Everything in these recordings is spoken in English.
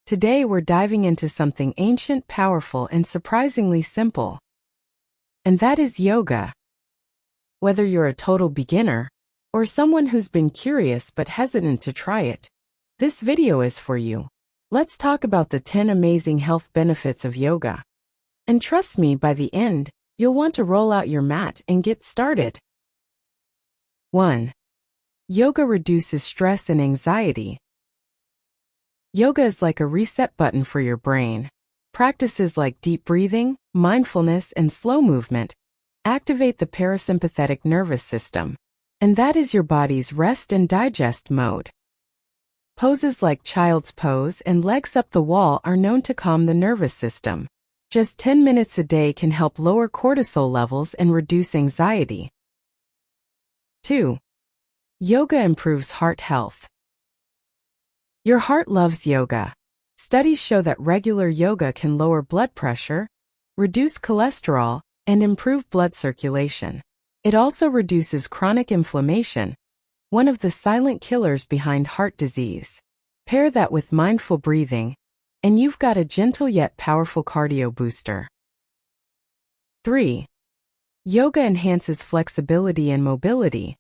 Today we're diving into something ancient, powerful, and surprisingly simple. And that is yoga. Whether you're a total beginner or someone who's been curious but hesitant to try it, this video is for you. Let's talk about the 10 amazing health benefits of yoga. And trust me, by the end, you'll want to roll out your mat and get started. 1. Yoga reduces stress and anxiety. Yoga is like a reset button for your brain. Practices like deep breathing, mindfulness, and slow movement activate the parasympathetic nervous system, and that is your body's rest and digest mode. Poses like child's pose and legs up the wall are known to calm the nervous system. Just 10 minutes a day can help lower cortisol levels and reduce anxiety. 2. Yoga improves heart health. Your heart loves yoga. Studies show that regular yoga can lower blood pressure, reduce cholesterol, and improve blood circulation. It also reduces chronic inflammation, one of the silent killers behind heart disease. Pair that with mindful breathing, and you've got a gentle yet powerful cardio booster. 3. Yoga enhances flexibility and mobility.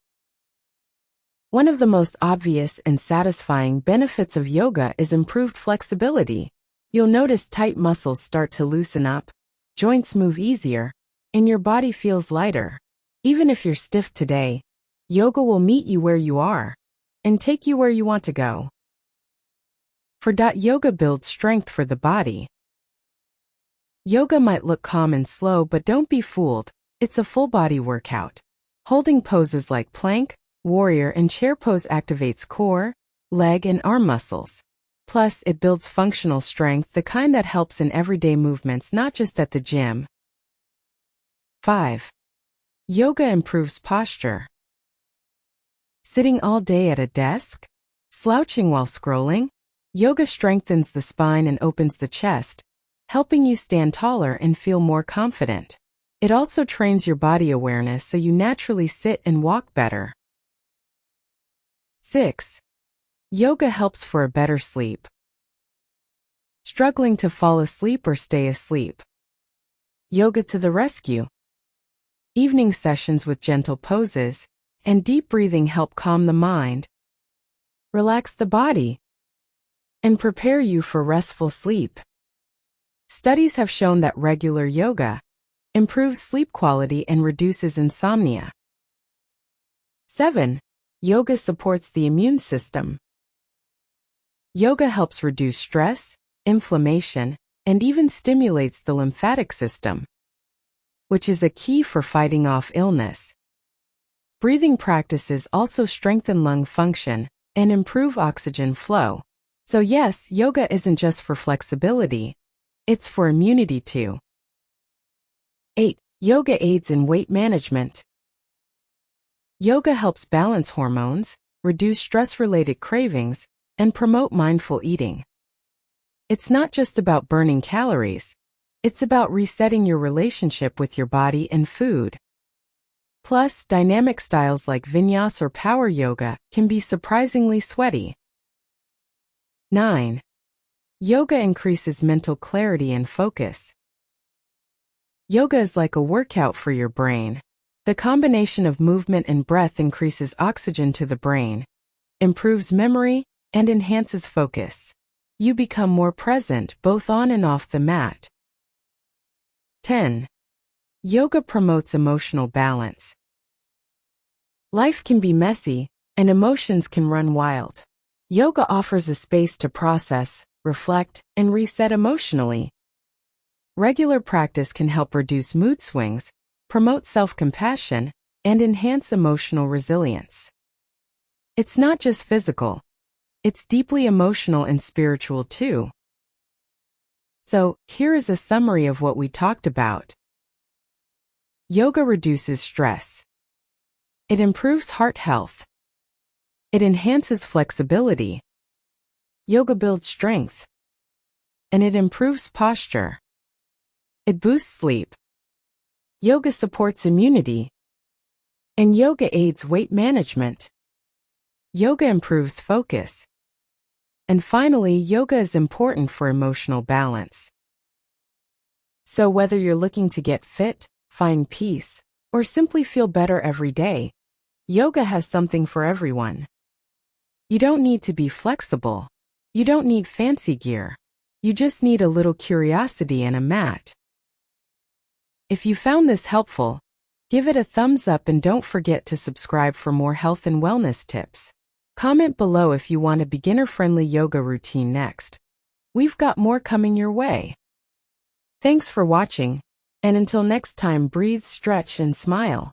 One of the most obvious and satisfying benefits of yoga is improved flexibility. You'll notice tight muscles start to loosen up, joints move easier, and your body feels lighter. Even if you're stiff today, yoga will meet you where you are and take you where you want to go. 4. Yoga builds strength for the body. Yoga might look calm and slow, but don't be fooled. It's a full body workout. Holding poses like plank, warrior, and chair pose activates core, leg, and arm muscles. Plus, it builds functional strength, the kind that helps in everyday movements, not just at the gym. 5. Yoga improves posture. Sitting all day at a desk? Slouching while scrolling? Yoga strengthens the spine and opens the chest, helping you stand taller and feel more confident. It also trains your body awareness so you naturally sit and walk better. 6. Yoga helps for a better sleep. Struggling to fall asleep or stay asleep? Yoga to the rescue. Evening sessions with gentle poses and deep breathing help calm the mind, relax the body, and prepare you for restful sleep. Studies have shown that regular yoga improves sleep quality and reduces insomnia. 7. Yoga supports the immune system. Yoga helps reduce stress, inflammation, and even stimulates the lymphatic system, which is a key for fighting off illness. Breathing practices also strengthen lung function and improve oxygen flow. So yes, yoga isn't just for flexibility, it's for immunity too. 8. Yoga aids in weight management. Yoga helps balance hormones, reduce stress-related cravings, and promote mindful eating. It's not just about burning calories, it's about resetting your relationship with your body and food. Plus, dynamic styles like vinyasa or power yoga can be surprisingly sweaty. 9. Yoga increases mental clarity and focus. Yoga is like a workout for your brain. The combination of movement and breath increases oxygen to the brain, improves memory, and enhances focus. You become more present both on and off the mat. 10. Yoga promotes emotional balance. Life can be messy, and emotions can run wild. Yoga offers a space to process, reflect, and reset emotionally. Regular practice can help reduce mood swings, promote self-compassion, and enhance emotional resilience. It's not just physical, it's deeply emotional and spiritual too. So, here is a summary of what we talked about. Yoga reduces stress. It improves heart health. It enhances flexibility. Yoga builds strength. And it improves posture. It boosts sleep. Yoga supports immunity. And yoga aids weight management. Yoga improves focus. And finally, yoga is important for emotional balance. So whether you're looking to get fit, find peace, or simply feel better every day, yoga has something for everyone. You don't need to be flexible. You don't need fancy gear. You just need a little curiosity and a mat. If you found this helpful, give it a thumbs up and don't forget to subscribe for more health and wellness tips. Comment below if you want a beginner-friendly yoga routine next. We've got more coming your way. Thanks for watching, and until next time, breathe, stretch, and smile.